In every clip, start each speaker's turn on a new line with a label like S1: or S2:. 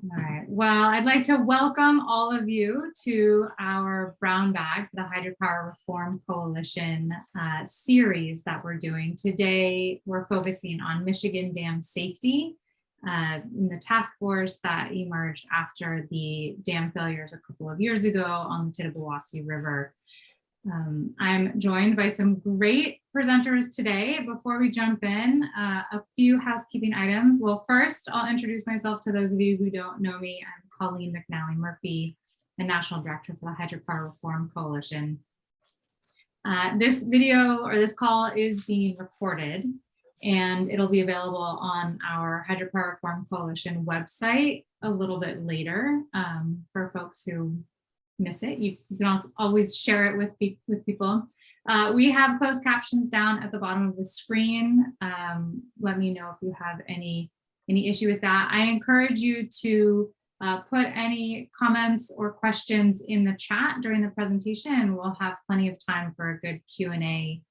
S1: All right. Well, I'd like to welcome all of you to our brown bag for the Hydropower Reform Coalition series that we're doing. Today, we're focusing on Michigan dam safety in the task force that emerged after the dam failures a couple of years ago on the Tittabawassee River. I'm joined by some great presenters today. Before we jump in, a few housekeeping items. Well, first, I'll introduce myself to those of you who don't know me. I'm Colleen McNally Murphy, the National Director for the Hydropower Reform Coalition. This video or this call is being recorded, and it'll be available on our Hydropower Reform Coalition website a little bit later for folks who miss it. You can also always share it with people. We have closed captions down at the bottom of the screen. Let me know if you have any issue with that. I encourage you to put any comments or questions in the chat during the presentation, and we'll have plenty of time for a good Q&A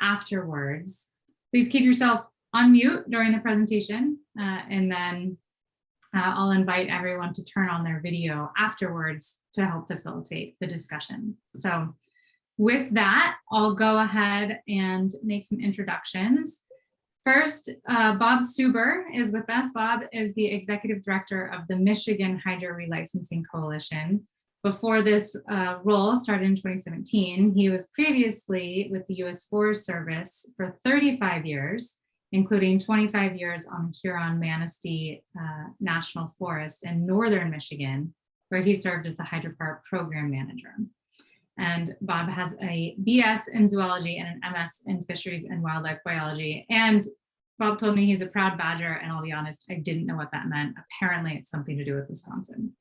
S1: afterwards. Please keep yourself on mute during the presentation, and then I'll invite everyone to turn on their video afterwards to help facilitate the discussion. So with that, I'll go ahead and make some introductions. First, Bob Stuber is with us. Bob is the Executive Director of the Michigan Hydro Relicensing Coalition. Before this role started in 2017, he was previously with the U.S. Forest Service for 35 years, including 25 years on the Huron-Manistee National Forest in northern Michigan, where he served as the Hydropower Program Manager. And Bob has a BS in zoology and an MS in fisheries and wildlife biology. And Bob told me he's a proud Badger, and I'll be honest, I didn't know what that meant. Apparently it's something to do with Wisconsin.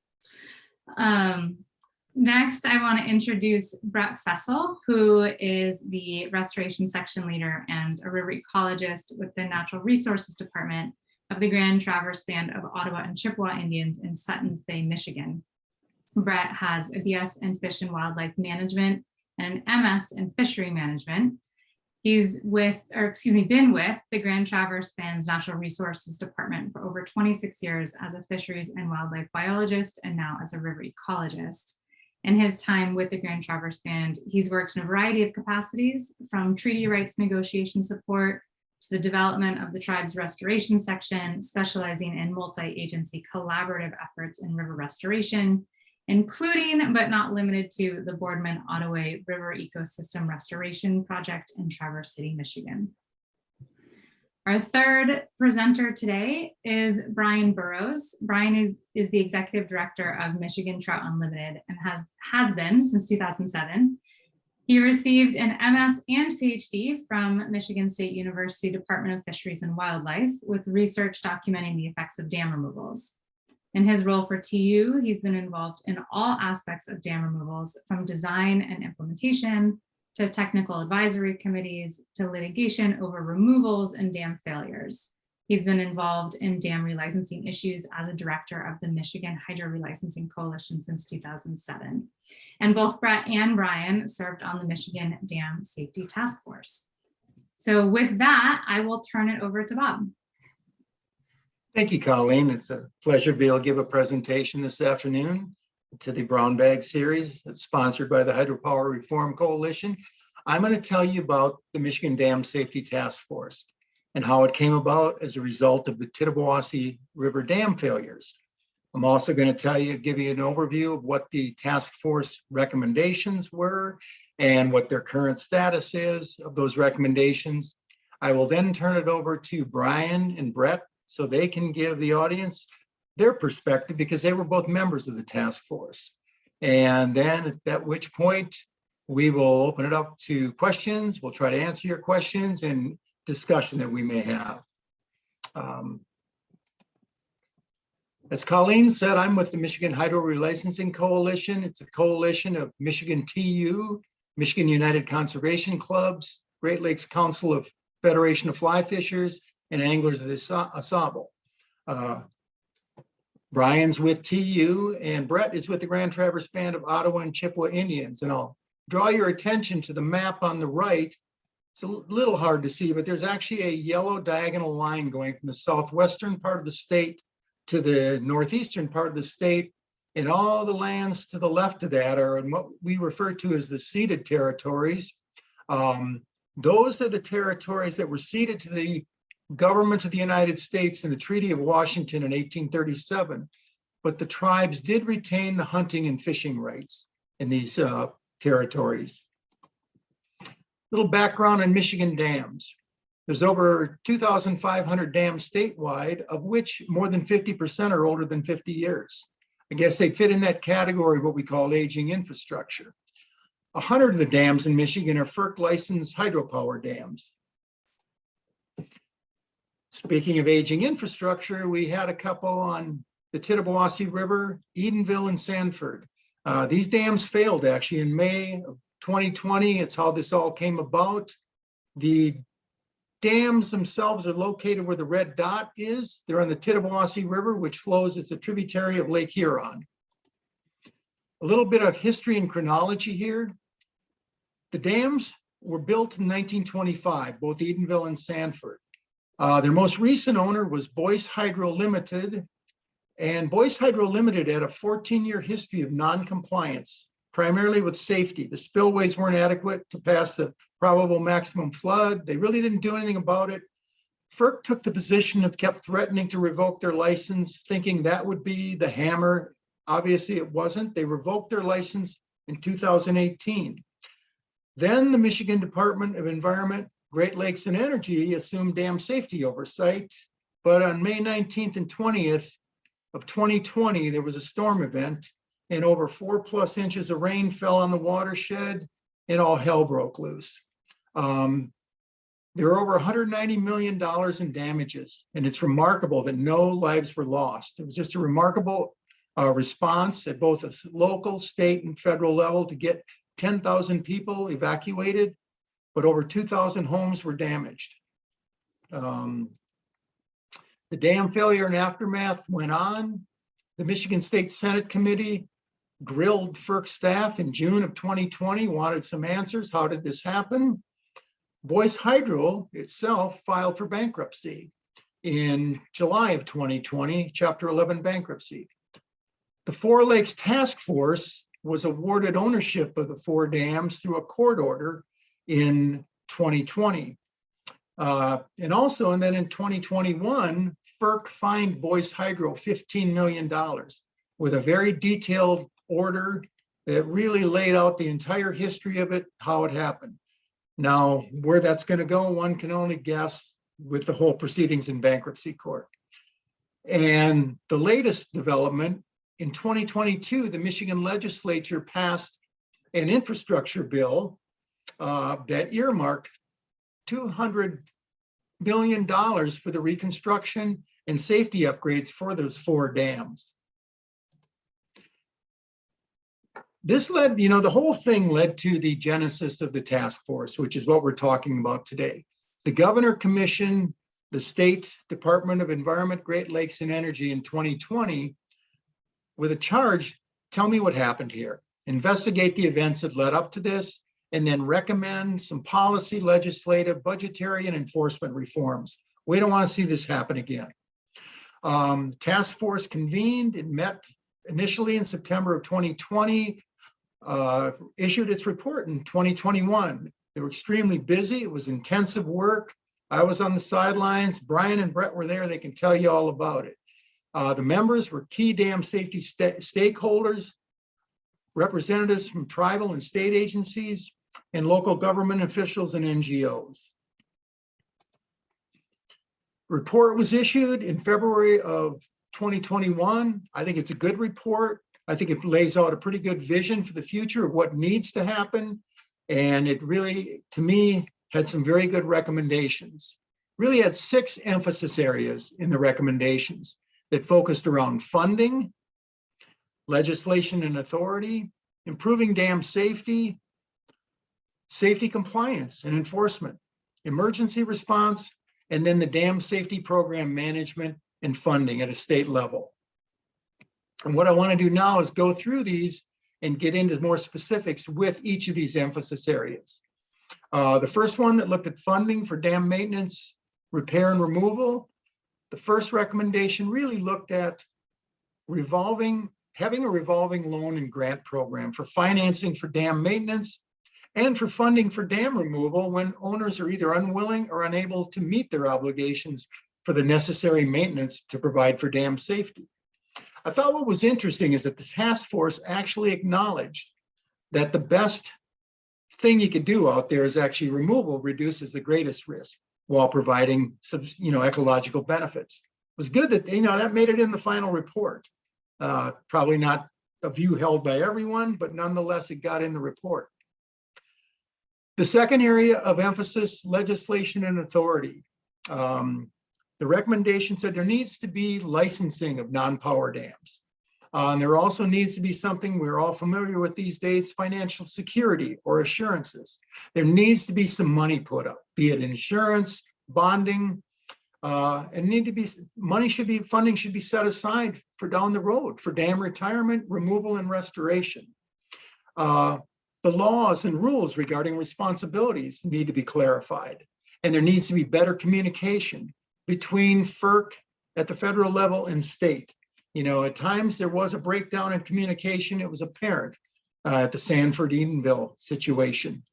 S1: Next, I want to introduce Brett Fessel, who is the Restoration Section Leader and a river ecologist with the Natural Resources Department of the Grand Traverse Band of Ottawa and Chippewa Indians in Suttons Bay, Michigan. Brett has a BS in Fish and Wildlife Management and an MS in Fishery Management. He's been with the Grand Traverse Band's Natural Resources Department for over 26 years as a fisheries and wildlife biologist, and now as a river ecologist. In his time with the Grand Traverse Band, he's worked in a variety of capacities, from treaty rights negotiation support to the development of the tribe's restoration section, specializing in multi-agency collaborative efforts in river restoration, including but not limited to the Boardman-Ottaway River Ecosystem Restoration Project in Traverse City, Michigan. Our third presenter today is Brian Burrows. Brian is the Executive Director of Michigan Trout Unlimited and has been since 2007. He received an MS and PhD from Michigan State University Department of Fisheries and Wildlife with research documenting the effects of dam removals. In his role for TU, he's been involved in all aspects of dam removals, from design and implementation to technical advisory committees, to litigation over removals and dam failures. He's been involved in dam relicensing issues as a director of the Michigan Hydro Relicensing Coalition since 2007. And both Brett and Brian served on the Michigan Dam Safety Task Force. So with that, I will turn it over to Bob.
S2: Thank you, Colleen. It's a pleasure to be able to give a presentation this afternoon to the Brown Bag series that's sponsored by the Hydropower Reform Coalition. I'm going to tell you about the Michigan Dam Safety Task Force and how it came about as a result of the Tittabawassee River dam failures. I'm also going to give you an overview of what the task force recommendations were and what their current status is of those recommendations. I will then turn it over to Brian and Brett so they can give the audience their perspective, because they were both members of the task force. And then at which point we will open it up to questions. We'll try to answer your questions and discussion that we may have. As Colleen said, I'm with the Michigan Hydro Relicensing Coalition. It's a coalition of Michigan TU, Michigan United Conservation Clubs, Great Lakes Council of Federation of Fly Fishers, and Anglers of the Asable. Brian's with TU, and Brett is with the Grand Traverse Band of Ottawa and Chippewa Indians. And I'll draw your attention to the map on the right. It's a little hard to see, but there's actually a yellow diagonal line going from the southwestern part of the state to the northeastern part of the state, and all the lands to the left of that are in what we refer to as the ceded territories. Those are the territories that were ceded to the government of the United States in the Treaty of Washington in 1837. But the tribes did retain the hunting and fishing rights in these territories. Little background on Michigan dams. There's over 2,500 dams statewide, of which more than 50% are older than 50 years. I guess they fit in that category of what we call aging infrastructure. 100 of the dams in Michigan are FERC licensed hydropower dams. Speaking of aging infrastructure, we had a couple on the Tittabawassee River, Edenville and Sanford. These dams failed actually in May of 2020. It's how this all came about. The dams themselves are located where the red dot is. They're on the Tittabawassee River, which flows, it's a tributary of Lake Huron. A little bit of history and chronology here. The dams were built in 1925, both Edenville and Sanford. Their most recent owner was Boyce Hydro Limited, and Boyce Hydro Limited had a 14-year history of non-compliance, primarily with safety. The spillways weren't adequate to pass the probable maximum flood. They really didn't do anything about it. FERC took the position of kept threatening to revoke their license, thinking that would be the hammer. Obviously it wasn't. They revoked their license in 2018. Then the Michigan Department of Environment, Great Lakes and Energy assumed dam safety oversight. But on May 19th and 20th of 2020, there was a storm event and over 4+ inches of rain fell on the watershed and all hell broke loose. There were over $190 million in damages, and it's remarkable that no lives were lost. It was just a remarkable response at both a local, state, and federal level to get 10,000 people evacuated, but over 2,000 homes were damaged. The dam failure and aftermath went on. The Michigan State Senate Committee grilled FERC staff in June of 2020, wanted some answers. How did this happen? Boyce Hydro itself filed for bankruptcy in July of 2020, Chapter 11 bankruptcy. The Four Lakes Task Force was awarded ownership of the 4 dams through a court order in 2020. And then in 2021, FERC fined Boyce Hydro $15 million with a very detailed order that really laid out the entire history of it, how it happened. Now, where that's going to go, one can only guess with the whole proceedings in bankruptcy court. And the latest development, in 2022, the Michigan legislature passed an infrastructure bill that earmarked $200 million for the reconstruction and safety upgrades for those 4 dams. This led, the whole thing led to the genesis of the task force, which is what we're talking about today. The governor commissioned the State Department of Environment, Great Lakes and Energy in 2020 with a charge, tell me what happened here, investigate the events that led up to this, and then recommend some policy, legislative, budgetary, and enforcement reforms. We don't want to see this happen again. Task force convened, it met initially in September of 2020, issued its report in 2021. They were extremely busy. It was intensive work. I was on the sidelines. Brian and Brett were there. They can tell you all about it. The members were key dam safety stakeholders, representatives from tribal and state agencies, and local government officials and NGOs. Report was issued in February of 2021. I think it's a good report. I think it lays out a pretty good vision for the future of what needs to happen. And it really, to me, had some very good recommendations. Really had 6 emphasis areas in the recommendations that focused around funding, legislation and authority, improving dam safety, safety compliance and enforcement, emergency response, and then the dam safety program management and funding at a state level. And what I want to do now is go through these and get into more specifics with each of these emphasis areas. The first one that looked at funding for dam maintenance, repair and removal. The first recommendation really looked at having a revolving loan and grant program for financing for dam maintenance and for funding for dam removal when owners are either unwilling or unable to meet their obligations for the necessary maintenance to provide for dam safety. I thought what was interesting is that the task force actually acknowledged that the best thing you could do out there is actually removal reduces the greatest risk while providing some, ecological benefits. It was good that, that made it in the final report. Probably not a view held by everyone, but nonetheless, it got in the report. The second area of emphasis, legislation and authority. The recommendation said there needs to be licensing of non-power dams. And there also needs to be something we're all familiar with these days, financial security or assurances. There needs to be some money put up, be it insurance, bonding, and funding should be set aside for down the road for dam retirement, removal, and restoration. The laws and rules regarding responsibilities need to be clarified, and there needs to be better communication between FERC at the federal level and state. At times there was a breakdown in communication. It was apparent at the Sanford Edenville situation.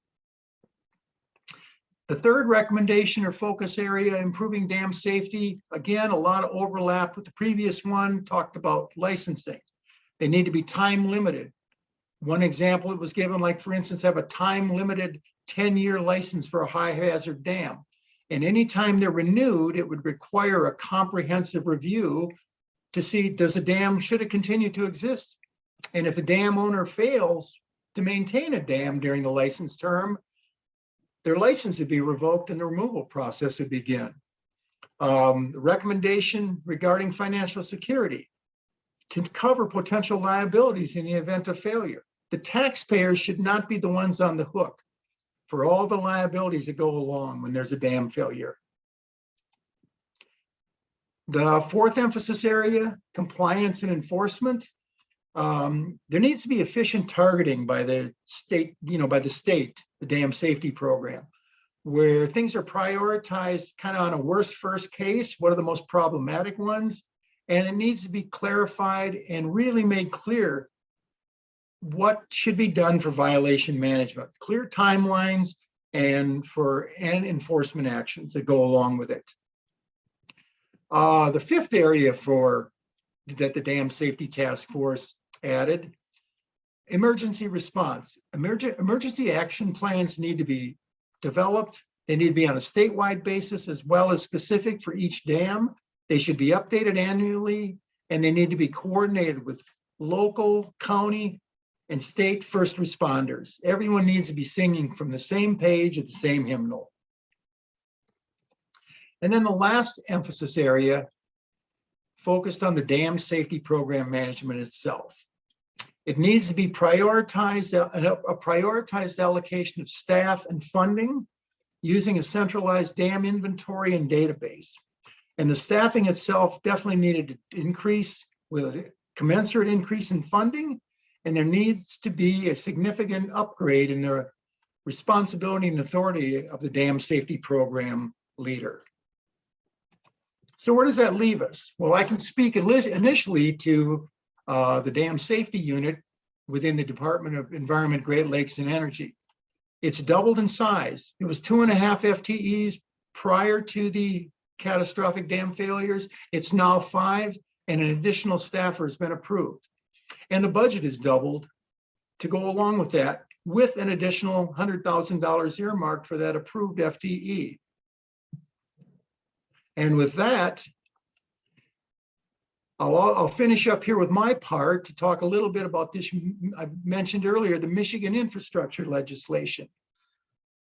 S2: The third recommendation or focus area, improving dam safety. Again, a lot of overlap with the previous one, talked about licensing. They need to be time limited. One example it was given, like for instance, have a time limited 10-year license for a high hazard dam. And anytime they're renewed, it would require a comprehensive review to see, should it continue to exist? And if the dam owner fails to maintain a dam during the license term, their license would be revoked and the removal process would begin. The recommendation regarding financial security to cover potential liabilities in the event of failure. The taxpayers should not be the ones on the hook for all the liabilities that go along when there's a dam failure. The fourth emphasis area, compliance and enforcement. There needs to be efficient targeting by the state, the dam safety program, where things are prioritized kind of on a worst first case. What are the most problematic ones? And it needs to be clarified and really made clear what should be done for violation management, clear timelines and enforcement actions that go along with it. The fifth area that the Dam Safety Task Force added, emergency response. Emergency action plans need to be developed. They need to be on a statewide basis as well as specific for each dam. They should be updated annually, and they need to be coordinated with local, county, and state first responders. Everyone needs to be singing from the same page at the same hymnal. And then the last emphasis area focused on the dam safety program management itself. It needs to be prioritized, a prioritized allocation of staff and funding using a centralized dam inventory and database. And the staffing itself definitely needed to increase with a commensurate increase in funding, and there needs to be a significant upgrade in the responsibility and authority of the dam safety program leader. So where does that leave us? Well, I can speak initially to the dam safety unit within the Department of Environment, Great Lakes and Energy. It's doubled in size. It was 2.5 FTEs prior to the catastrophic dam failures. It's now 5, and an additional staffer has been approved. And the budget is doubled to go along with that, with an additional $100,000 earmarked for that approved FTE. And with that, I'll finish up here with my part to talk a little bit about this. I mentioned earlier, the Michigan infrastructure legislation.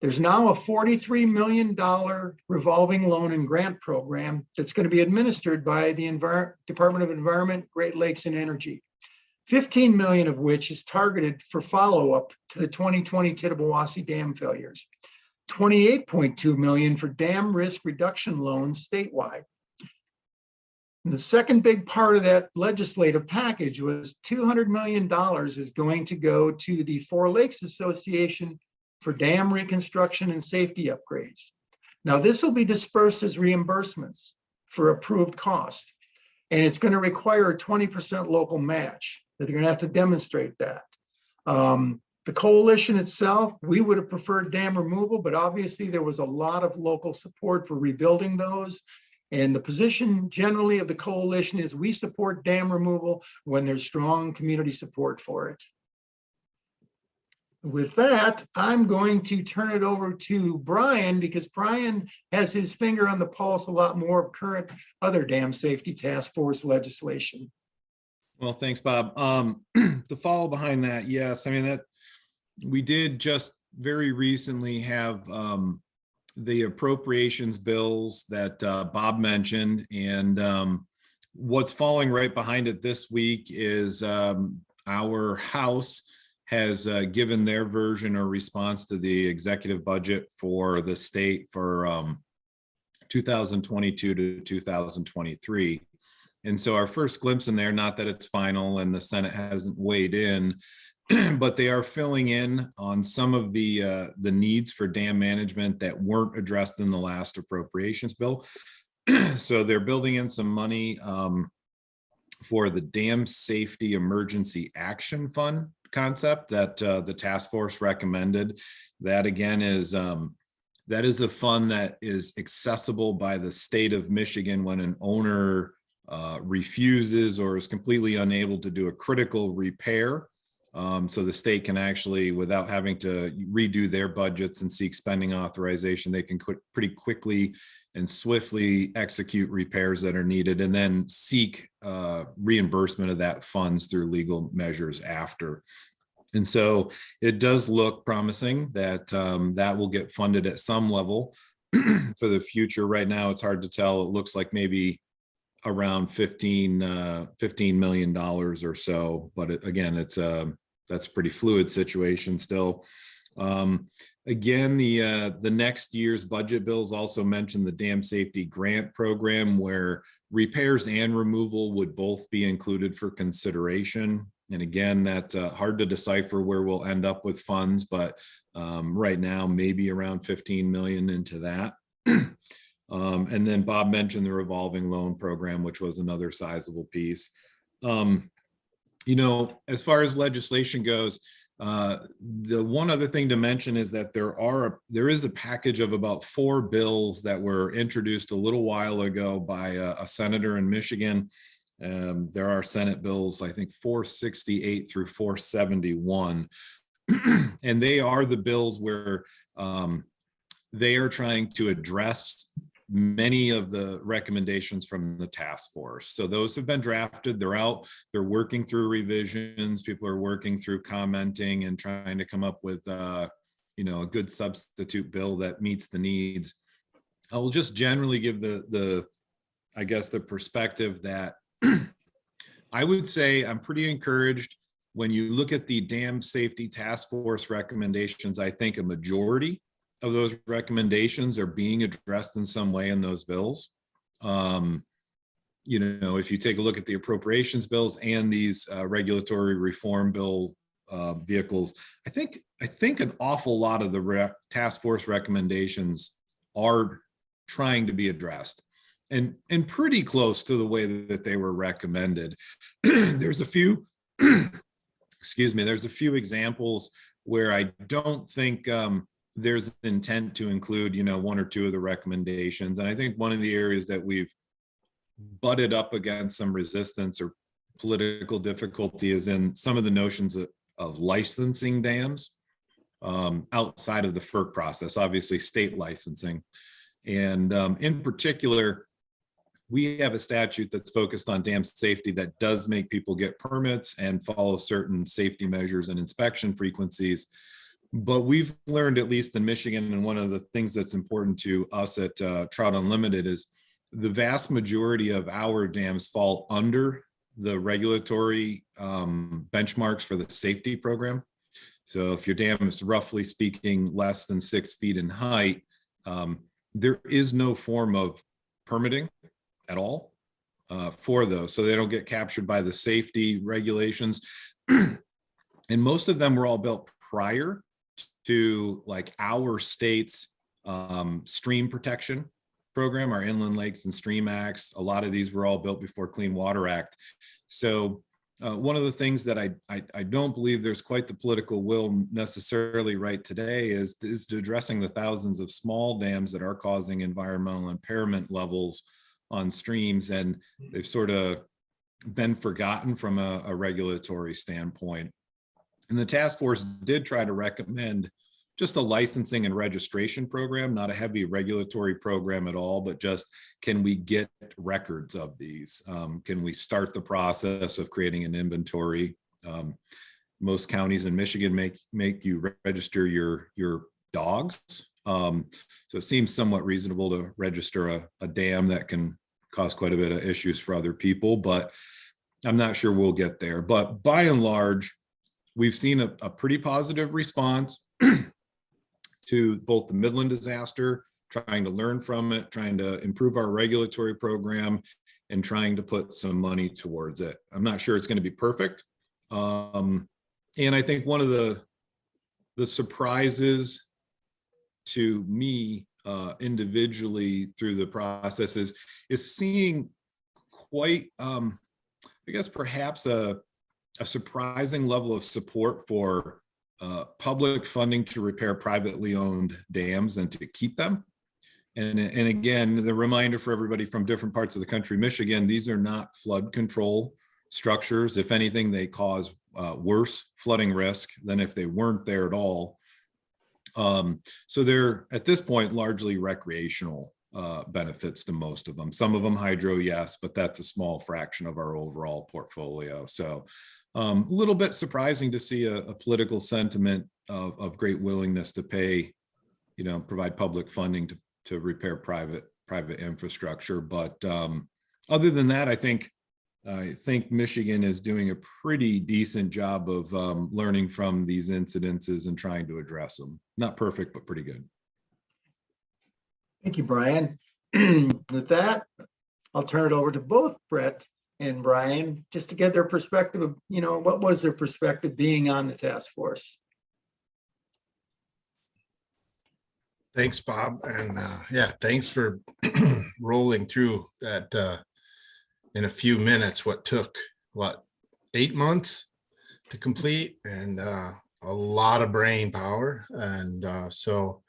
S2: There's now a $43 million revolving loan and grant program that's going to be administered by the Department of Environment, Great Lakes and Energy. 15 million of which is targeted for follow-up to the 2020 Tittabawassee Dam failures. 28.2 million for dam risk reduction loans statewide. And the second big part of that legislative package was $200 million is going to go to the Four Lakes Association for dam reconstruction and safety upgrades. Now, this will be dispersed as reimbursements for approved cost. And it's going to require a 20% local match, that they're going to have to demonstrate that. The coalition itself, we would have preferred dam removal, but obviously there was a lot of local support for rebuilding those. And the position generally of the coalition is we support dam removal when there's strong community support for it. With that, I'm going to turn it over to Brian, because Brian has his finger on the pulse a lot more of current other dam safety task force legislation.
S3: Well, thanks, Bob. To follow behind that, yes, I mean, that we did just very recently have the appropriations bills that Bob mentioned, and what's falling right behind it this week is our House has given their version or response to the executive budget for the state for 2022 to 2023. And so our first glimpse in there, not that it's final and the Senate hasn't weighed in, but they are filling in on some of the needs for dam management that weren't addressed in the last appropriations bill. So they're building in some money for the Dam Safety Emergency Action Fund concept that the task force recommended. That again is that is a fund that is accessible by the state of Michigan when an owner refuses or is completely unable to do a critical repair. So the state can actually, without having to redo their budgets and seek spending authorization, they can pretty quickly and swiftly execute repairs that are needed and then seek reimbursement of that funds through legal measures after. And so it does look promising that that will get funded at some level for the future. Right now, it's hard to tell. It looks like maybe around $15 million or so. But again, that's a pretty fluid situation still. Again, the next year's budget bills also mentioned the Dam Safety Grant Program, where repairs and removal would both be included for consideration. And again, that's hard to decipher where we'll end up with funds, but right now, maybe around 15 million into that. And then Bob mentioned the revolving loan program, which was another sizable piece. You know, as far as legislation goes, the one other thing to mention is that there is a package of about 4 bills that were introduced a little while ago by a senator in Michigan. There are Senate bills, I think 468 through 471, and they are the bills where they are trying to address many of the recommendations from the task force. So those have been drafted, they're out, they're working through revisions, people are working through commenting and trying to come up with you know, a good substitute bill that meets the needs. I will just generally give the I guess the perspective that I would say I'm pretty encouraged when you look at the Dam Safety Task Force recommendations. I think a majority of those recommendations are being addressed in some way in those bills. You know, if you take a look at the appropriations bills and these regulatory reform bill vehicles, I think an awful lot of the task force recommendations are trying to be addressed and pretty close to the way that they were recommended. There's a few, excuse me, there's a few examples where I don't think there's intent to include, you know, 1 or 2 of the recommendations. And I think one of the areas that we've butted up against some resistance or political difficulty is in some of the notions of licensing dams outside of the FERC process, obviously state licensing. And in particular, we have a statute that's focused on dam safety that does make people get permits and follow certain safety measures and inspection frequencies. But we've learned, at least in Michigan, and one of the things that's important to us at Trout Unlimited is the vast majority of our dams fall under the regulatory benchmarks for the safety program. So if your dam is roughly speaking less than 6 feet in height, there is no form of permitting at all for those. So they don't get captured by the safety regulations. And most of them were all built prior to like our state's stream protection program, our Inland Lakes and Stream Acts. A lot of these were all built before Clean Water Act. So one of the things that I don't believe there's quite the political will necessarily right today is to addressing the thousands of small dams that are causing environmental impairment levels on streams, and they've sort of been forgotten from a regulatory standpoint. And the task force did try to recommend just a licensing and registration program, not a heavy regulatory program at all, but just, can we get records of these? Can we start the process of creating an inventory? Most counties in Michigan make you register your dogs. So it seems somewhat reasonable to register a dam that can cause quite a bit of issues for other people, but I'm not sure we'll get there. But by and large, we've seen a pretty positive response to both the Midland disaster, trying to learn from it, trying to improve our regulatory program, and trying to put some money towards it. I'm not sure it's going to be perfect. And I think one of the surprises to me individually through the process is seeing quite, I guess perhaps a surprising level of support for public funding to repair privately owned dams and to keep them. And again, the reminder for everybody from different parts of the country, Michigan, these are not flood control structures. If anything, they cause worse flooding risk than if they weren't there at all. So they're at this point largely recreational benefits to most of them. Some of them hydro, yes, but that's a small fraction of our overall portfolio. So a little bit surprising to see a political sentiment of great willingness to pay, provide public funding to repair private infrastructure. But other than that, I think Michigan is doing a pretty decent job of learning from these incidences and trying to address them. Not perfect, but pretty good.
S2: Thank you, Brian. With that, I'll turn it over to both Brett and Brian just to get their perspective of, what was their perspective being on the task force?
S4: Thanks, Bob. And thanks for rolling through that in a few minutes, what took 8 months to complete, and a lot of brain power. And so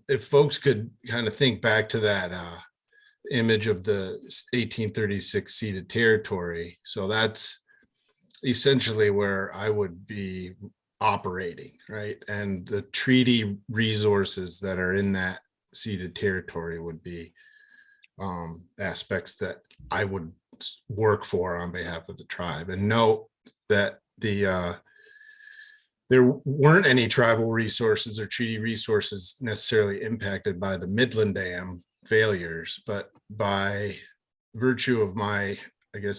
S4: if folks could kind of think back to that image of the 1836 ceded territory. So that's essentially where I would be operating, right? And the treaty resources that are in that ceded territory would be aspects that I would work for on behalf of the tribe. And note that there weren't any tribal resources or treaty resources necessarily impacted by the Midland Dam failures, but by virtue of my,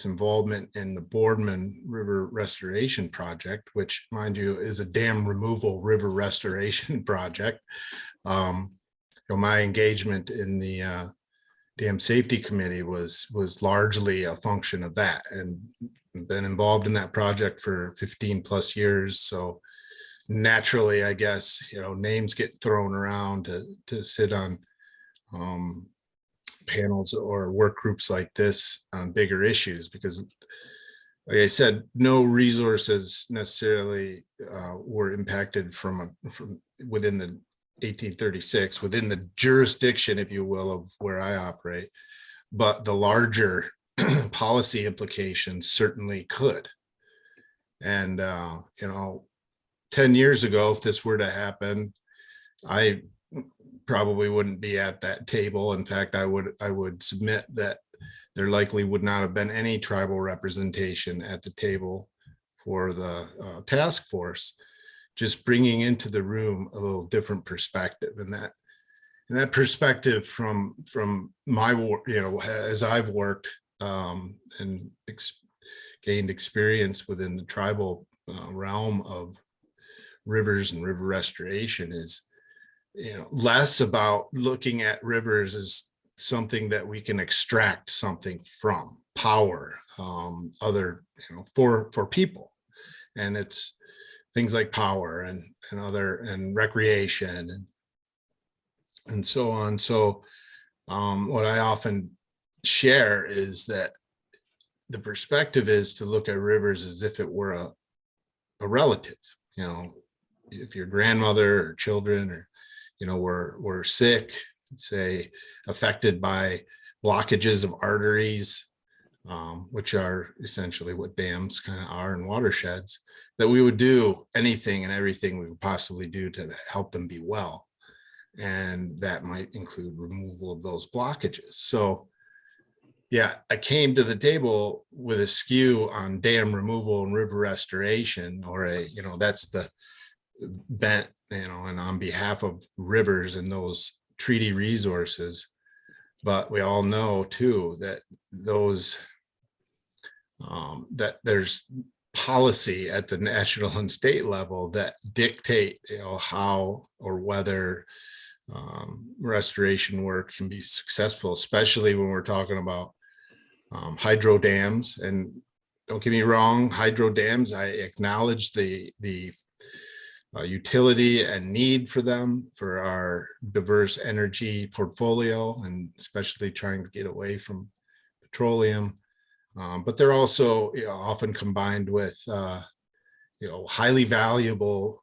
S4: involvement in the Boardman River Restoration Project, which, mind you, is a dam removal river restoration project. My engagement in the Dam Safety Committee was largely a function of that, and been involved in that project for 15 plus years. So naturally, names get thrown around to sit on panels or work groups like this on bigger issues, because like I said, no resources necessarily were impacted from within the 1836, within the jurisdiction, if you will, of where I operate, but the larger policy implications certainly could. And 10 years ago, if this were to happen, I probably wouldn't be at that table. In fact, I would submit that there likely would not have been any tribal representation at the table for the task force, just bringing into the room a little different perspective. And that perspective from my work, as I've worked and gained experience within the tribal realm of rivers and river restoration is, less about looking at rivers as something that we can extract something from, power, other, for people. And it's things like power and other, and recreation and so on. So what I often share is that the perspective is to look at rivers as if it were a relative. You know, if your grandmother or children or, you know, were sick, say affected by blockages of arteries, which are essentially what dams kind of are in watersheds, that we would do anything and everything we could possibly do to help them be well. And that might include removal of those blockages. So yeah, I came to the table with a skew on dam removal and river restoration, or you know, that's the bent, you know, and on behalf of rivers and those treaty resources. But we all know too that those, that there's policy at the national and state level that dictate, you know, how or whether restoration work can be successful, especially when we're talking about hydro dams. And don't get me wrong, hydro dams, I acknowledge the utility and need for them for our diverse energy portfolio, and especially trying to get away from petroleum. But they're also, you know, often combined with you know, highly valuable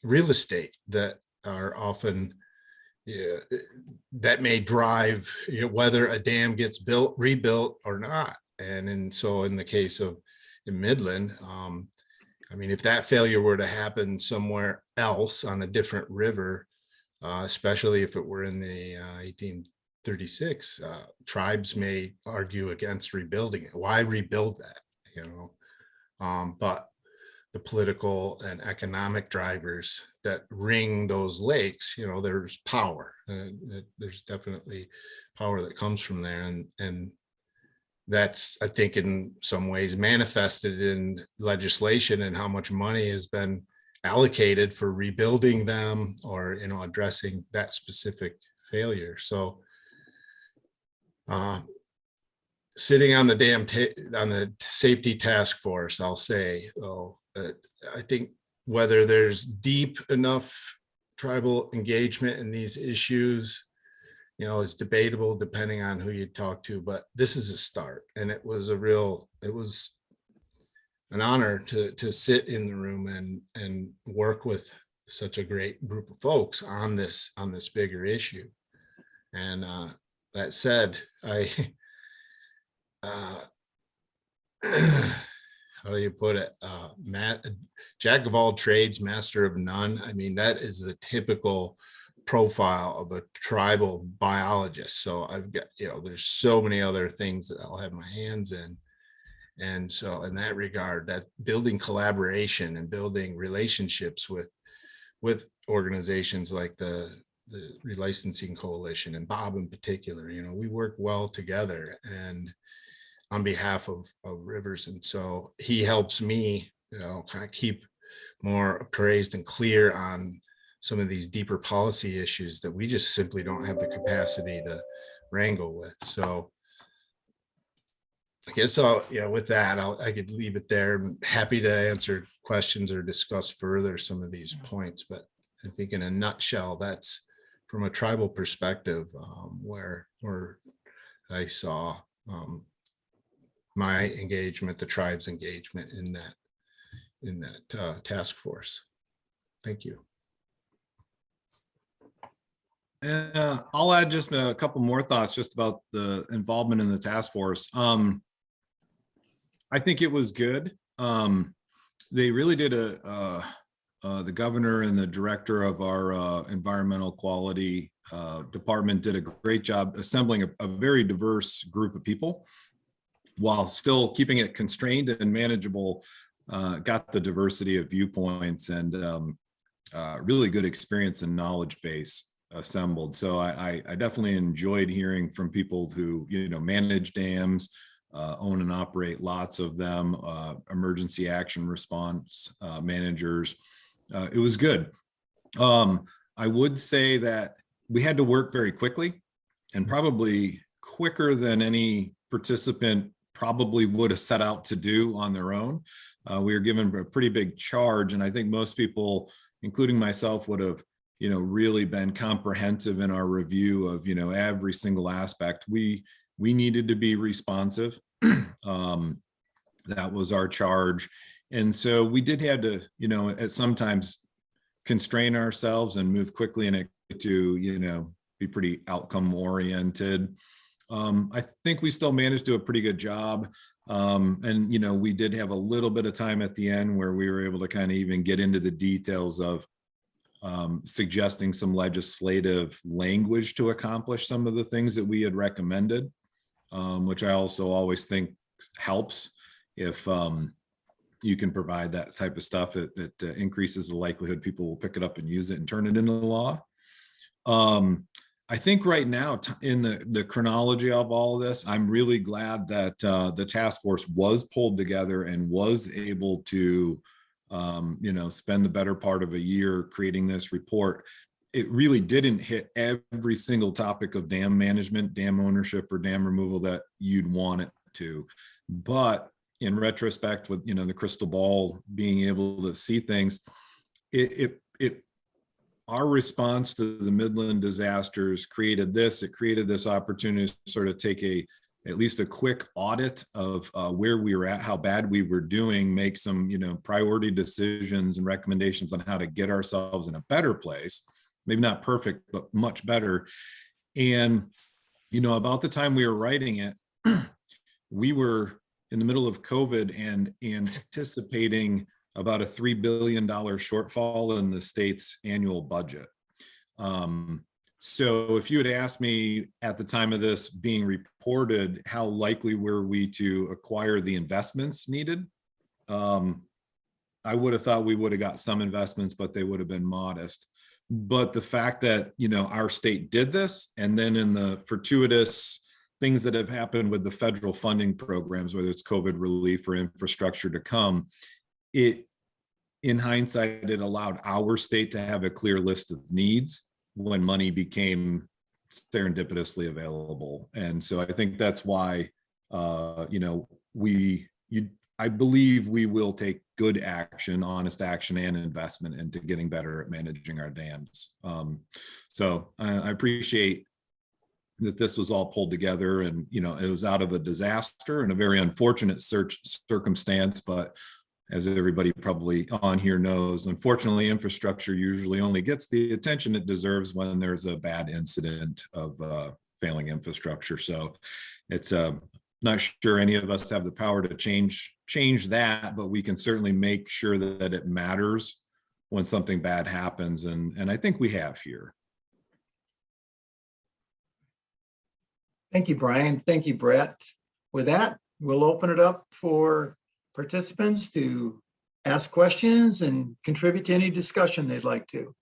S4: real estate that are often, yeah, that may drive, you know, whether a dam gets built, rebuilt or not. And so in the case of in Midland, I mean, if that failure were to happen somewhere else on a different river, especially if it were in the 1836, tribes may argue against rebuilding it. Why rebuild that, you know? But the political and economic drivers that ring those lakes, you know, there's power. There's definitely power that comes from there. And that's, I think, in some ways manifested in legislation and how much money has been allocated for rebuilding them or, you know, addressing that specific failure. So sitting on the on the safety task force, I'll say, I think whether there's deep enough tribal engagement in these issues, you know, is debatable depending on who you talk to, but this is a start. And it was an honor to sit in the room and work with such a great group of folks on this bigger issue. And that said, how do you put it? Jack of all trades, master of none. I mean, that is the typical profile of a tribal biologist. So I've got, you know, there's so many other things that I'll have my hands in. And so in that regard, that building collaboration and building relationships with organizations like the Relicensing Coalition and Bob in particular, you know, we work well together and on behalf of rivers. And so he helps me, you know, kind of keep more appraised and clear on some of these deeper policy issues that we just simply don't have the capacity to wrangle with. So I guess with that, I could leave it there. I'm happy to answer questions or discuss further some of these points, but I think in a nutshell, that's from a tribal perspective, where I saw my engagement, the tribe's engagement in that task force. Thank you.
S3: I'll add just a couple more thoughts just about the involvement in the task force. I think it was good. They really did the governor and the director of our environmental quality department did a great job assembling a very diverse group of people while still keeping it constrained and manageable. Got the diversity of viewpoints and really good experience and knowledge base assembled. So I definitely enjoyed hearing from people who, you know, manage dams, own and operate lots of them, emergency action response managers. It was good. I would say that we had to work very quickly and probably quicker than any participant probably would have set out to do on their own. We were given a pretty big charge, and I think most people, including myself, would have really been comprehensive in our review of, every single aspect. We needed to be responsive. That was our charge. And so we did have to, at sometimes constrain ourselves and move quickly and to, be pretty outcome oriented. I think we still managed to do a pretty good job. And, we did have a little bit of time at the end where we were able to kind of even get into the details of suggesting some legislative language to accomplish some of the things that we had recommended, which I also always think helps if you can provide that type of stuff. It increases the likelihood people will pick it up and use it and turn it into law. I think right now in the chronology of all of this, I'm really glad that the task force was pulled together and was able to spend the better part of a year creating this report. It really didn't hit every single topic of dam management, dam ownership, or dam removal that you'd want it to. But in retrospect, with the crystal ball being able to see things, our response to the Midland disasters created this opportunity to sort of take at least a quick audit of where we were at, how bad we were doing, make some, priority decisions and recommendations on how to get ourselves in a better place. Maybe not perfect, but much better. And, about the time we were writing it, we were in the middle of COVID and anticipating about a $3 billion shortfall in the state's annual budget. So if you had asked me at the time of this being reported, how likely were we to acquire the investments needed? I would have thought we would have got some investments, but they would have been modest. But the fact that, our state did this, and then in the fortuitous things that have happened with the federal funding programs, whether it's COVID relief or infrastructure to come, in hindsight, it allowed our state to have a clear list of needs when money became serendipitously available. And so I think that's why, I believe we will take good action, honest action, and investment into getting better at managing our dams. So I appreciate that this was all pulled together, and it was out of a disaster and a very unfortunate circumstance. But as everybody probably on here knows, unfortunately, infrastructure usually only gets the attention it deserves when there's a bad incident of failing infrastructure. So it's not sure any of us have the power to change that, but we can certainly make sure that it matters when something bad happens, and I think we have here.
S2: Thank you, Brian. Thank you, Brett. With that, we'll open it up for participants to ask questions and contribute to any discussion they'd like to.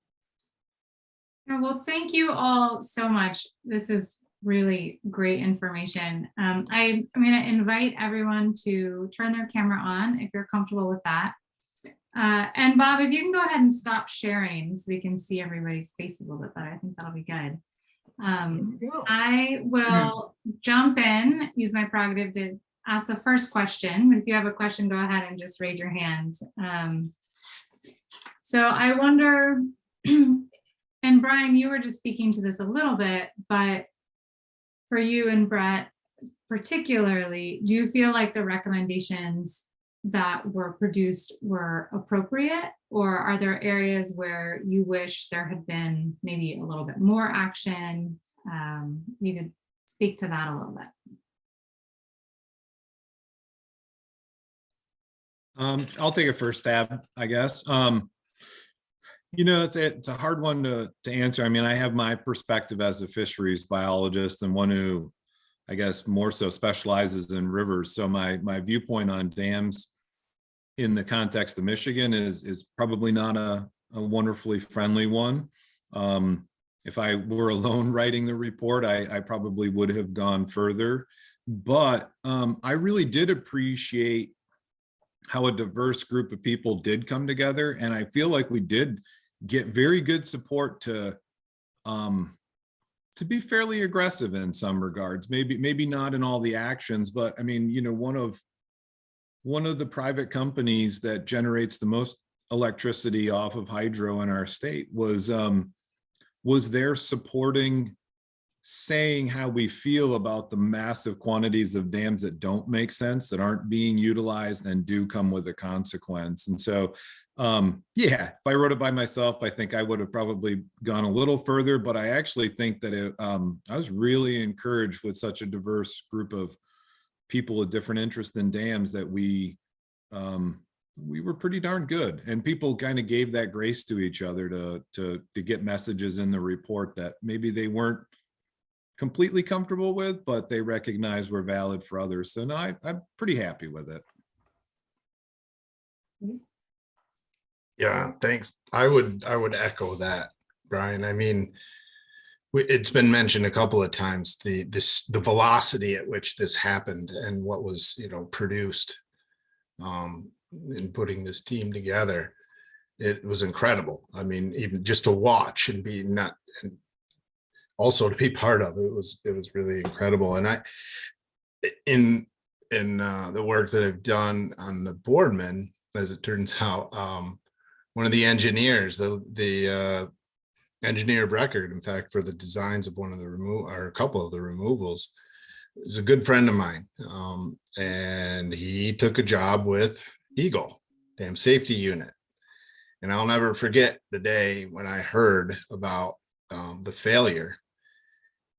S1: Well, thank you all so much. This is really great information. I'm going to invite everyone to turn their camera on if you're comfortable with that. And Bob, if you can go ahead and stop sharing so we can see everybody's faces a little bit better, I think that'll be good. I will jump in, use my prerogative to ask the first question. But if you have a question, go ahead and just raise your hand. So I wonder, and Brian, you were just speaking to this a little bit, but for you and Brett particularly, do you feel like the recommendations that were produced were appropriate, or are there areas where you wish there had been maybe a little bit more action? You could speak to that a little bit.
S3: I'll take a first stab, I guess. It's a hard one to answer. I mean, I have my perspective as a fisheries biologist and one who, I guess, more so specializes in rivers. So my viewpoint on dams in the context of Michigan is probably not a wonderfully friendly one. If I were alone writing the report, I probably would have gone further. But I really did appreciate how a diverse group of people did come together. And I feel like we did get very good support to be fairly aggressive in some regards, maybe not in all the actions, but I mean, one of the private companies that generates the most electricity off of hydro in our state was was there supporting, saying how we feel about the massive quantities of dams that don't make sense, that aren't being utilized and do come with a consequence. And so, yeah, if I wrote it by myself, I think I would have probably gone a little further, but I actually think that I was really encouraged with such a diverse group of people with different interests in dams that we were pretty darn good, and people kind of gave that grace to each other to get messages in the report that maybe they weren't completely comfortable with, but they recognize were valid for others. So no, I'm pretty happy with it.
S4: Yeah, thanks. I would echo that, Brian. I mean, it's been mentioned a couple of times, the velocity at which this happened and what was, produced in putting this team together. It was incredible. I mean, even just to watch and be not, and also to be part of it was really incredible. And in the work that I've done on the Boardman, as it turns out, one of the engineers, the engineer of record, in fact, for the designs of one of the or a couple of the removals, is a good friend of mine. And he took a job with Eagle Dam Safety Unit. And I'll never forget the day when I heard about the failure.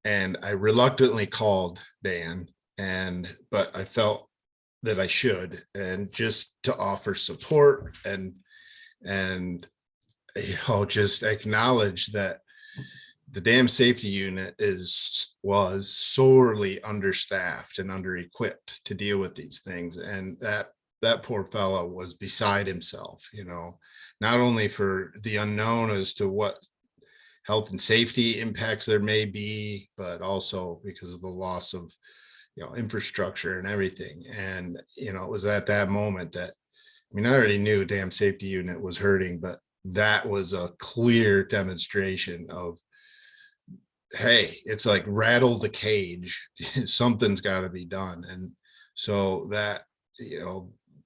S4: And I reluctantly called Dan, but I felt that I should, and just to offer support and just acknowledge that the Dam Safety Unit was sorely understaffed and under-equipped to deal with these things. And that poor fellow was beside himself, not only for the unknown as to what health and safety impacts there may be, but also because of the loss of, infrastructure and everything. And, it was at that moment that, I already knew Dam Safety Unit was hurting, but that was a clear demonstration of, hey, it's like rattle the cage. Something's got to be done. And so that,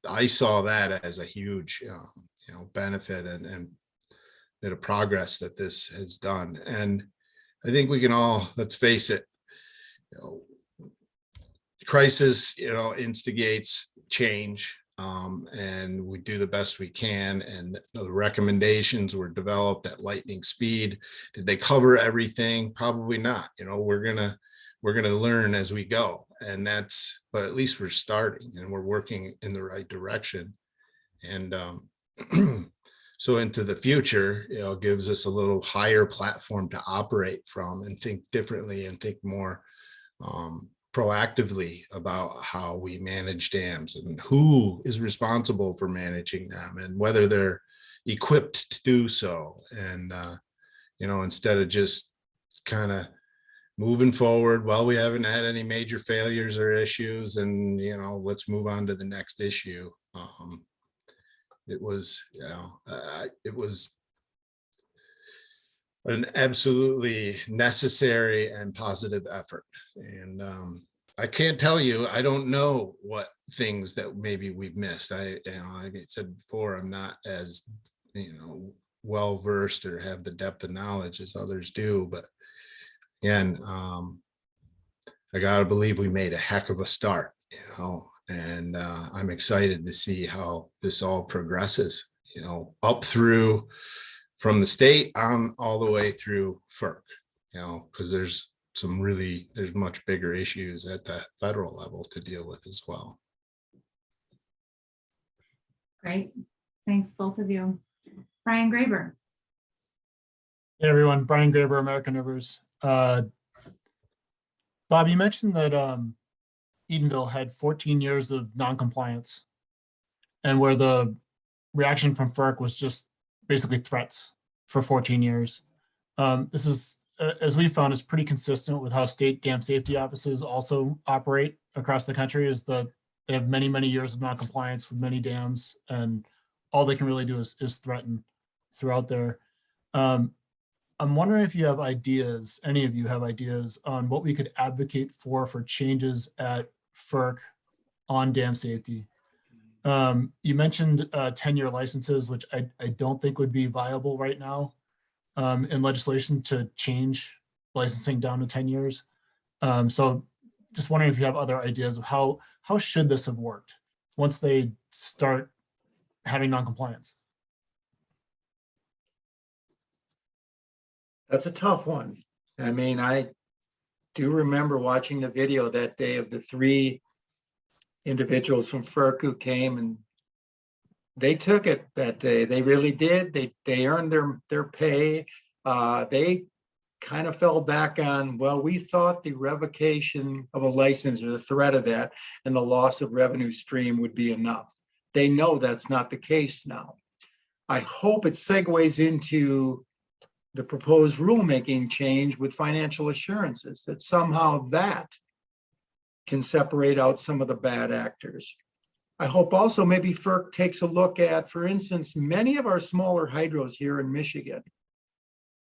S4: I saw that as a huge, benefit and bit of progress that this has done. And I think we can all, let's face it, crisis, instigates change. And we do the best we can. And the recommendations were developed at lightning speed. Did they cover everything? Probably not. We're gonna learn as we go. And but at least we're starting and we're working in the right direction. And so into the future, gives us a little higher platform to operate from and think differently and think more proactively about how we manage dams and who is responsible for managing them and whether they're equipped to do so. And, instead of just kind of moving forward, well, we haven't had any major failures or issues and, let's move on to the next issue. It was an absolutely necessary and positive effort. And I can't tell you, I don't know what things that maybe we've missed. Like I said before, I'm not as, well versed or have the depth of knowledge as others do. But again, I gotta believe we made a heck of a start, and I'm excited to see how this all progresses, up through from the state on all the way through FERC, because there's much bigger issues at the federal level to deal with as well.
S1: Great. Thanks, both of you. Brian Graber.
S5: Hey everyone, Brian Graber, American Rivers. Bob, you mentioned that Edenville had 14 years of non-compliance and where the reaction from FERC was just basically threats for 14 years. This is, as we found, is pretty consistent with how state dam safety offices also operate across the country, is that they have many, many years of non-compliance with many dams, and all they can really do is threaten throughout there. I'm wondering if you have ideas, any of you have ideas on what we could advocate for changes at FERC on dam safety. You mentioned 10-year licenses, which I don't think would be viable right now. in legislation to change licensing down to 10 years. So just wondering if you have other ideas of how should this have worked once they start having noncompliance?
S2: That's a tough one. I mean, I do remember watching the video that day of the 3 individuals from FERC who came, and they took it that day. They really did. They earned their pay. They kind of fell back on, well, we thought the revocation of a license or the threat of that and the loss of revenue stream would be enough. They know that's not the case now. I hope it segues into the proposed rulemaking change with financial assurances, that somehow that can separate out some of the bad actors. I hope also maybe FERC takes a look at, for instance, many of our smaller hydros here in Michigan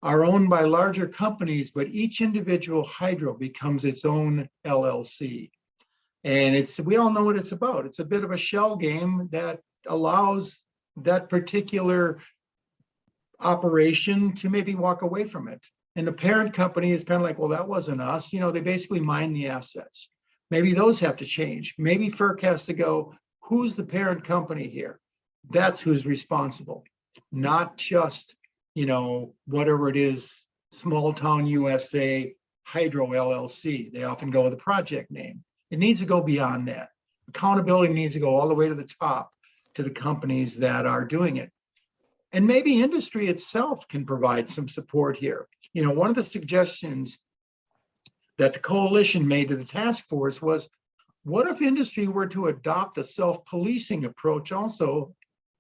S2: are owned by larger companies, but each individual hydro becomes its own LLC. And we all know what it's about. It's a bit of a shell game that allows that particular operation to maybe walk away from it. And the parent company is kind of like, well, that wasn't us. You know, they basically mine the assets. Maybe those have to change. Maybe FERC has to go, who's the parent company here? That's who's responsible, not just, you know, whatever it is, small town USA Hydro LLC. They often go with a project name. It needs to go beyond that. Accountability needs to go all the way to the top, to the companies that are doing it. And maybe industry itself can provide some support here. You know, one of the suggestions that the coalition made to the task force was, what if industry were to adopt a self-policing approach also,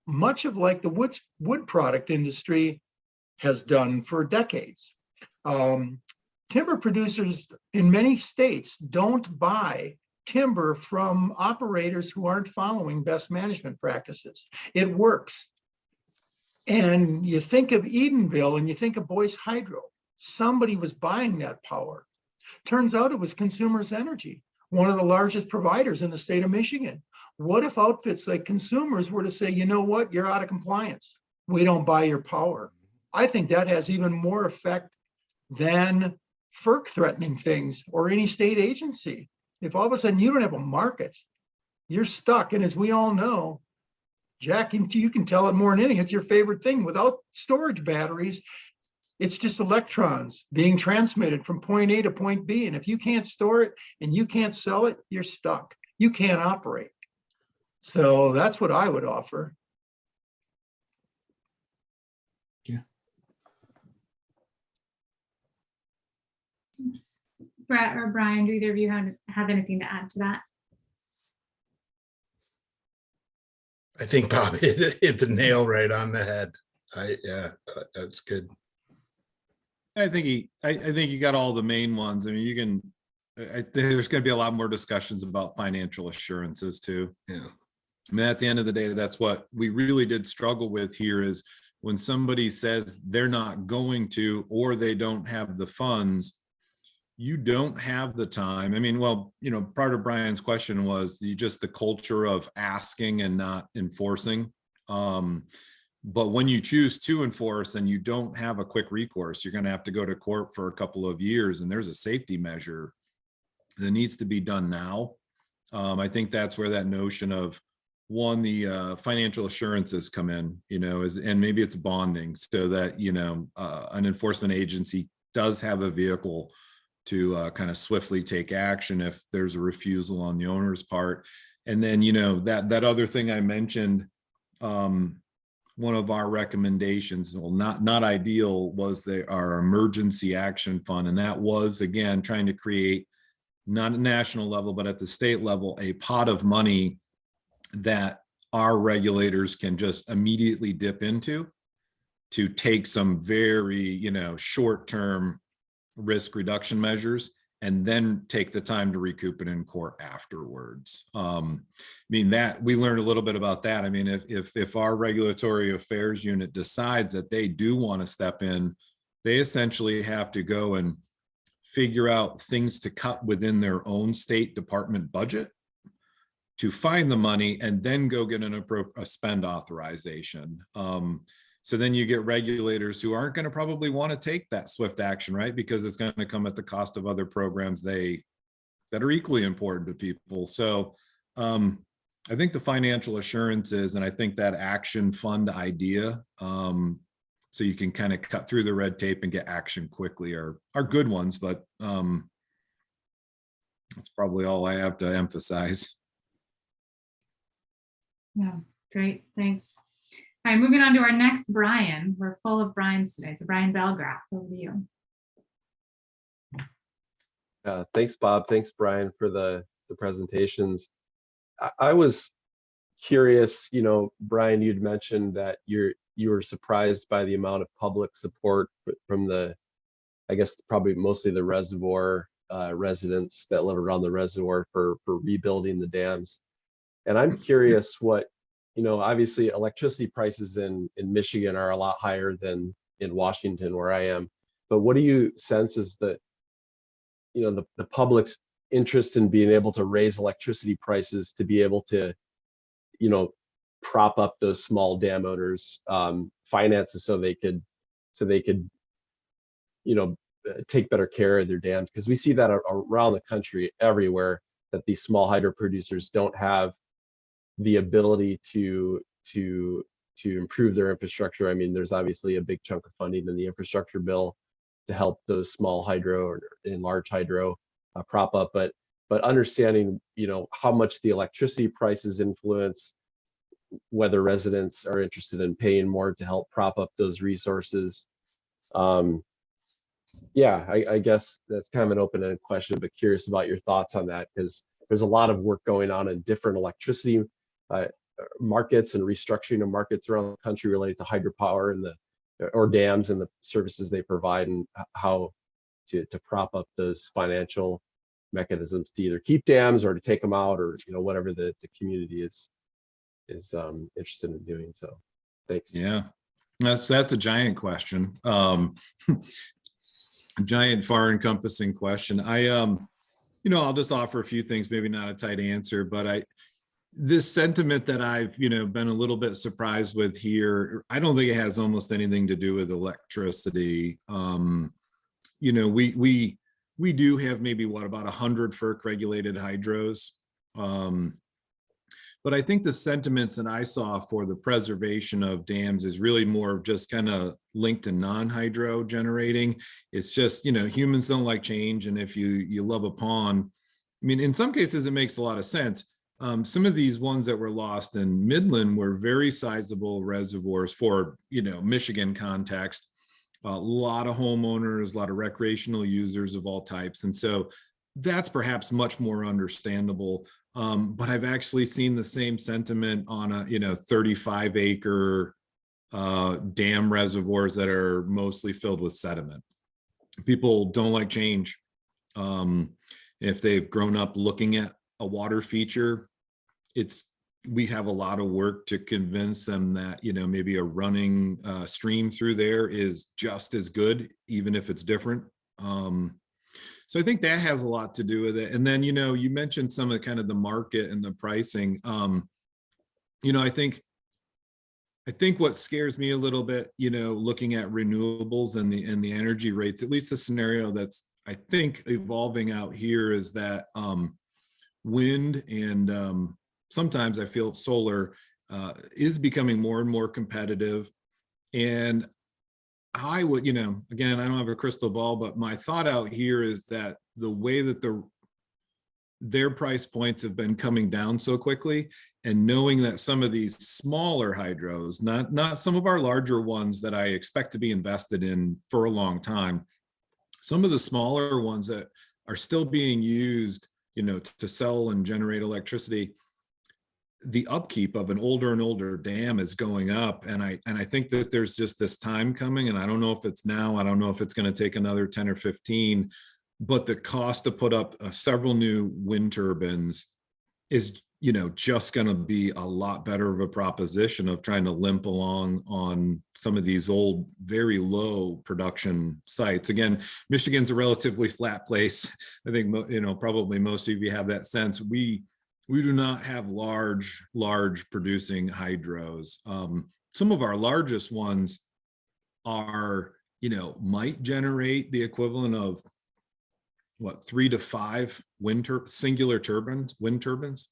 S2: much of like the wood product industry has done for decades. Timber producers in many states don't buy timber from operators who aren't following best management practices. It works. And you think of Edenville and you think of Boyce Hydro. Somebody was buying that power. Turns out it was Consumers Energy, one of the largest providers in the state of Michigan. What if outfits like Consumers were to say, you know what, you're out of compliance. We don't buy your power. I think that has even more effect than FERC threatening things or any state agency. If all of a sudden you don't have a market, you're stuck. And as we all know, Jack, you can tell it more than anything, it's your favorite thing. Without storage batteries, it's just electrons being transmitted from point A to point B. And if you can't store it and you can't sell it, you're stuck. You can't operate. So that's what I would offer.
S5: Yeah.
S1: Brett or Brian, do either of you have anything to add to that?
S4: I think Bob hit the nail right on the head. That's good.
S3: I think you got all the main ones. I mean, there's going to be a lot more discussions about financial assurances too.
S4: Yeah.
S3: I mean, at the end of the day, that's what we really did struggle with here, is when somebody says they're not going to, or they don't have the funds, you don't have the time. I mean, well, you know, part of Brian's question was just the culture of asking and not enforcing. But when you choose to enforce and you don't have a quick recourse, you're going to have to go to court for a couple of years. And there's a safety measure that needs to be done now. I think that's where that notion of, one, the financial assurances come in, you know, and maybe it's bonding, so that, you know, an enforcement agency does have a vehicle to kind of swiftly take action if there's a refusal on the owner's part. And then, you know, that other thing I mentioned, one of our recommendations, well, not ideal, was our emergency action fund. And that was, again, trying to create, not at national level, but at the state level, a pot of money that our regulators can just immediately dip into to take some very, you know, short-term risk reduction measures, and then take the time to recoup it in court afterwards. I mean, that we learned a little bit about that. I mean, if our regulatory affairs unit decides that they do want to step in, they essentially have to go and figure out things to cut within their own state department budget to find the money, and then go get a spend authorization. So then you get regulators who aren't going to probably want to take that swift action, right? Because it's going to come at the cost of other programs that are equally important to people. So I think the financial assurances, and I think that action fund idea, so you can kind of cut through the red tape and get action quickly, are good ones, but that's probably all I have to emphasize.
S1: Yeah, great, thanks. All right, moving on to our next Brian. We're full of Brians today. So Brian Belgraf, over to you.
S6: Thanks, Bob. Thanks, Brian, for the presentations. I was curious, Brian, you'd mentioned that you were surprised by the amount of public support from I guess probably mostly the reservoir residents that live around the reservoir for rebuilding the dams. And I'm curious what, obviously electricity prices in Michigan are a lot higher than in Washington, where I am. But what do you sense is that, the public's interest in being able to raise electricity prices to be able to, prop up those small dam owners' finances so they could, take better care of their dams? Because we see that around the country everywhere, that these small hydro producers don't have the ability to improve their infrastructure. I mean, there's obviously a big chunk of funding in the infrastructure bill to help those small hydro or in large hydro prop up, but understanding, how much the electricity prices influence whether residents are interested in paying more to help prop up those resources. Yeah, I guess that's kind of an open-ended question, but curious about your thoughts on that, because there's a lot of work going on in different electricity markets and restructuring of markets around the country related to hydropower and or dams and the services they provide, and how to prop up those financial mechanisms to either keep dams or to take them out, or whatever the community is interested in doing. So thanks.
S3: Yeah, that's a giant question. A giant, far encompassing question. I'll just offer a few things, maybe not a tight answer, but this sentiment that I've, been a little bit surprised with here, I don't think it has almost anything to do with electricity. We do have maybe about 100 FERC regulated hydros. But I think the sentiments that I saw for the preservation of dams is really more of just kind of linked to non-hydro generating. It's just, humans don't like change. And if you love a pond, I mean, in some cases, it makes a lot of sense. Some of these ones that were lost in Midland were very sizable reservoirs for, Michigan context. A lot of homeowners, a lot of recreational users of all types. And so that's perhaps much more understandable. But I've actually seen the same sentiment on 35-acre dam reservoirs that are mostly filled with sediment. People don't like change. If they've grown up looking at a water feature, we have a lot of work to convince them that, maybe a running stream through there is just as good, even if it's different. So I think that has a lot to do with it. And then, you mentioned some of the market and the pricing. I think what scares me a little bit, looking at renewables and the energy rates, at least the scenario that's, I think, evolving out here, is that wind and sometimes I feel solar is becoming more and more competitive. And I would, again, I don't have a crystal ball, but my thought out here is that the way that their price points have been coming down so quickly, and knowing that some of these smaller hydros, not some of our larger ones that I expect to be invested in for a long time, some of the smaller ones that are still being used, to sell and generate electricity, the upkeep of an older and older dam is going up. And I think that there's just this time coming, and I don't know if it's now, I don't know if it's going to take another 10 or 15, but the cost to put up several new wind turbines is, just going to be a lot better of a proposition of trying to limp along on some of these old, very low production sites. Again, Michigan's a relatively flat place. I think, probably most of you have that sense. We do not have large producing hydros. some of our largest ones are, might generate the equivalent of what, 3 to 5 singular wind turbines.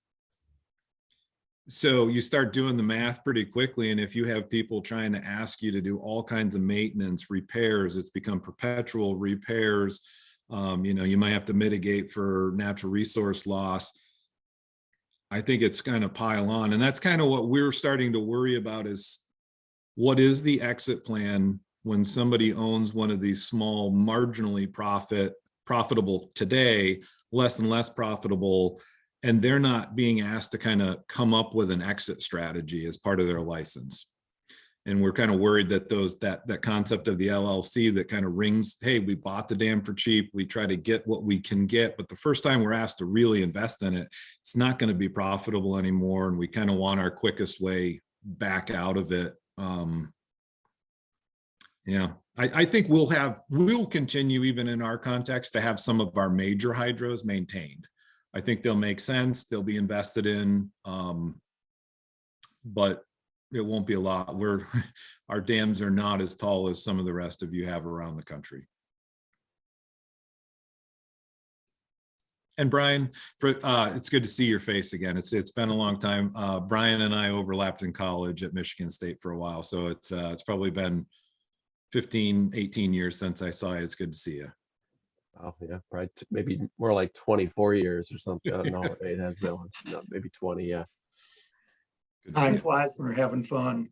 S3: So you start doing the math pretty quickly. And if you have people trying to ask you to do all kinds of maintenance, repairs, it's become perpetual repairs. You might have to mitigate for natural resource loss. I think it's kind of pile on. And that's kind of what we're starting to worry about, is what is the exit plan when somebody owns one of these small, marginally profitable today, less and less profitable, and they're not being asked to kind of come up with an exit strategy as part of their license. And we're kind of worried that that concept of the LLC that kind of rings, hey, we bought the dam for cheap, we try to get what we can get, but the first time we're asked to really invest in it, it's not going to be profitable anymore, and we kind of want our quickest way back out of it. I think we'll continue, even in our context, to have some of our major hydros maintained. I think they'll make sense, they'll be invested in, but it won't be a lot. Our dams are not as tall as some of the rest of you have around the country. And Brian, it's good to see your face again. It's been a long time. Brian and I overlapped in college at Michigan State for a while, so it's probably been 15, 18 years since I saw you. It's good to see you.
S6: Oh yeah, probably maybe more like 24 years or something. I don't know. It has been maybe 20. Yeah.
S2: Time flies when we're having fun.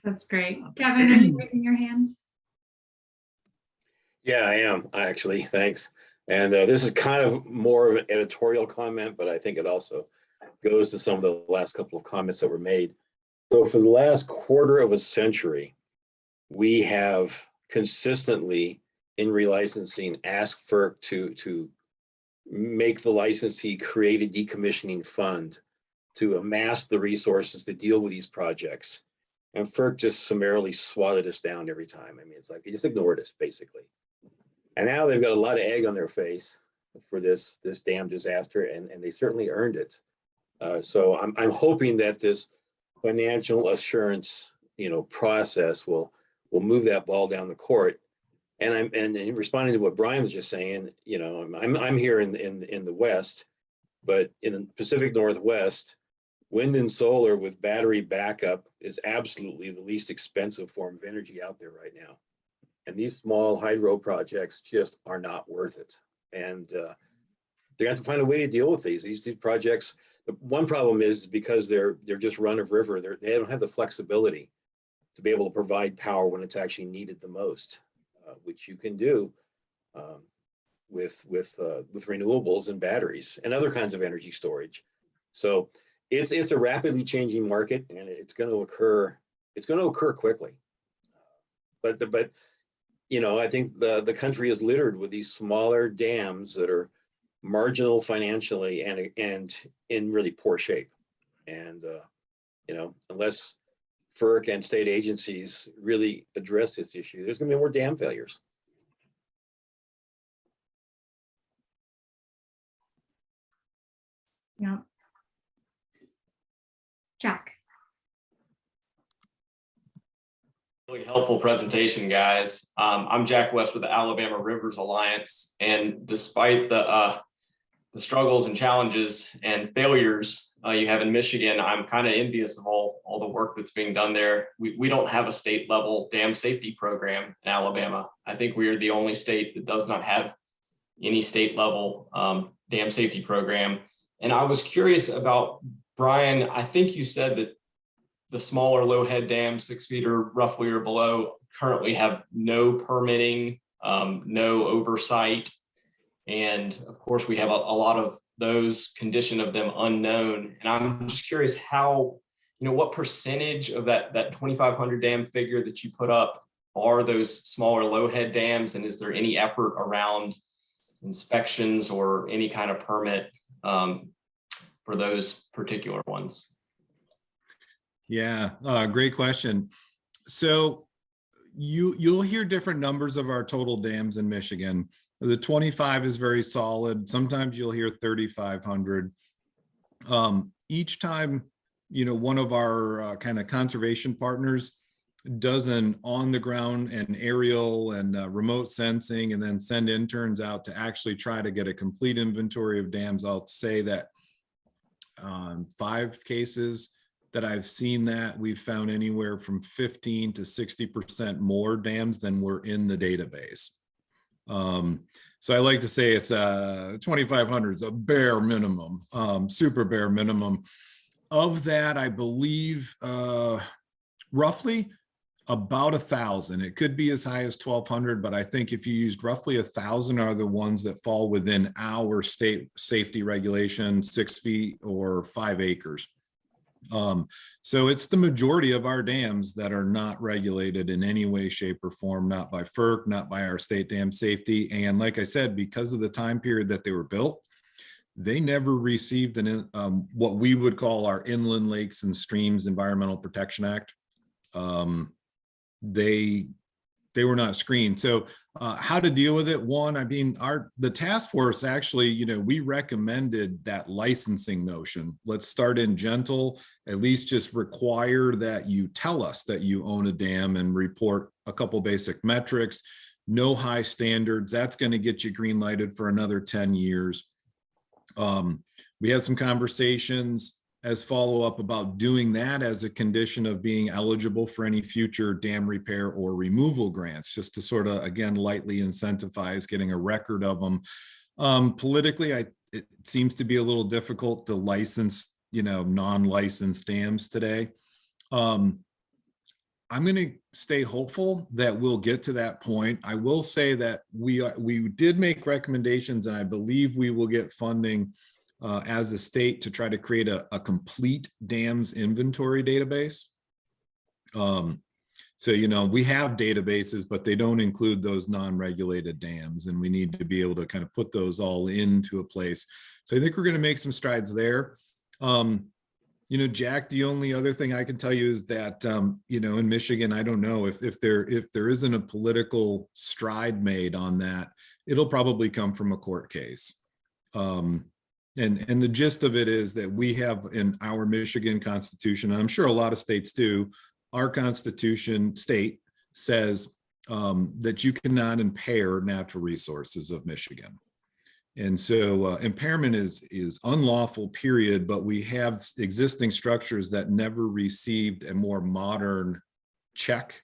S1: That's great. Kevin, are you raising your hand?
S7: Yeah, I am actually. Thanks. And this is kind of more of an editorial comment, but I think it also goes to some of the last couple of comments that were made. So for the last quarter of a century, we have consistently in relicensing asked FERC to make the licensee create a decommissioning fund to amass the resources to deal with these projects. And FERC just summarily swatted us down every time. I mean, it's like they just ignored us basically. And now they've got a lot of egg on their face for this dam disaster, and they certainly earned it. So I'm hoping that this financial assurance, process will move that ball down the court. And in responding to what Brian was just saying, I'm here in the West, but in the Pacific Northwest, wind and solar with battery backup is absolutely the least expensive form of energy out there right now. And these small hydro projects just are not worth it. And they're going to have to find a way to deal with these projects. The one problem is because they're just run of river. They don't have the flexibility to be able to provide power when it's actually needed the most, which you can do with renewables and batteries and other kinds of energy storage. So it's a rapidly changing market, and it's going to occur. It's going to occur quickly. But I think the country is littered with these smaller dams that are marginal financially and in really poor shape. And unless FERC and state agencies really address this issue, there's going to be more dam failures.
S1: Yeah. Jack.
S8: Really helpful presentation, guys. I'm Jack West with the Alabama Rivers Alliance, and despite the struggles and challenges and failures you have in Michigan, I'm kind of envious of all the work that's being done there. We don't have a state level dam safety program in Alabama. I think we are the only state that does not have any state level dam safety program. And I was curious about, Brian, I think you said that the smaller low head dams, 6 feet or roughly or below, currently have no permitting, no oversight. And of course, we have a lot of those, condition of them unknown. And I'm just curious how, what percentage of that 2,500 dam figure that you put up are those smaller low head dams? And is there any effort around inspections or any kind of permit for those particular ones?
S3: Yeah, great question. So you'll hear different numbers of our total dams in Michigan. The 25 is very solid. Sometimes you'll hear 3,500. Each time one of our kind of conservation partners does an on the ground and aerial and remote sensing, and then send interns out to actually try to get a complete inventory of dams. I'll say that 5 cases that I've seen that we've found anywhere from 15 to 60% more dams than were in the database. So I like to say it's 2,500 is a bare minimum, super bare minimum. Of that, I believe roughly about 1,000. It could be as high as 1,200, but I think if you used roughly 1,000 are the ones that fall within our state safety regulation, 6 feet or 5 acres. So it's the majority of our dams that are not regulated in any way, shape, or form, not by FERC, not by our state dam safety. And like I said, because of the time period that they were built, they never received what we would call our Inland Lakes and Streams Environmental Protection Act. They were not screened. So how to deal with it? One, I mean, the task force actually, we recommended that licensing notion. Let's start in gentle, at least just require that you tell us that you own a dam and report a couple basic metrics, no high standards. That's going to get you green lighted for another 10 years. We had some conversations as follow-up about doing that as a condition of being eligible for any future dam repair or removal grants, just to sort of, again, lightly incentivize getting a record of them. Politically, it seems to be a little difficult to license, non-licensed dams today. I'm going to stay hopeful that we'll get to that point. I will say that we did make recommendations, and I believe we will get funding as a state to try to create a complete dams inventory database. So, we have databases, but they don't include those non-regulated dams, and we need to be able to kind of put those all into a place. So I think we're going to make some strides there. Jack, the only other thing I can tell you is that, in Michigan, I don't know if there isn't a political stride made on that, it'll probably come from a court case. And the gist of it is that we have in our Michigan Constitution, and I'm sure a lot of states do, our Constitution state says that you cannot impair natural resources of Michigan. And so impairment is unlawful, period, but we have existing structures that never received a more modern check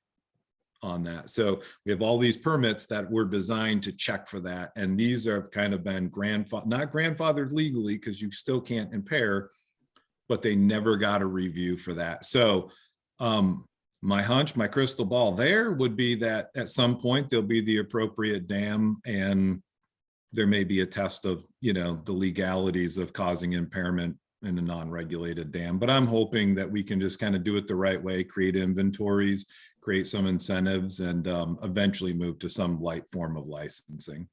S3: on that. So we have all these permits that were designed to check for that. And these have kind of been not grandfathered legally, because you still can't impair, but they never got a review for that. So my hunch, my crystal ball there would be that at some point there'll be the appropriate dam, and there may be a test of, the legalities of causing impairment in a non-regulated dam. But I'm hoping that we can just kind of do it the right way, create inventories, create some incentives, and eventually move to some light form of licensing.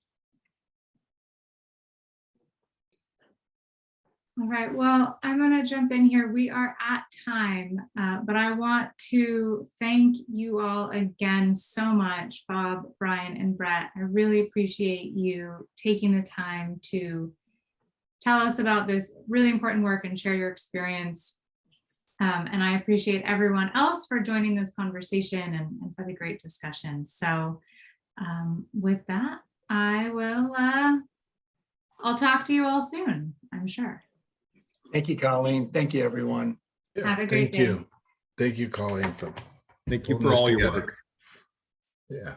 S1: All right, well, I'm going to jump in here. We are at time, but I want to thank you all again so much, Bob, Brian, and Brett. I really appreciate you taking the time to tell us about this really important work and share your experience. And I appreciate everyone else for joining this conversation and for the great discussion. So with that, I'll talk to you all soon, I'm sure.
S2: Thank you, Colleen. Thank you, everyone.
S4: Yeah,
S1: Have a great
S4: thank you.
S1: day.
S4: Thank you, Colleen.
S3: Thank you
S4: putting
S3: for
S4: this
S3: all your
S4: together.
S3: work.
S4: Yeah.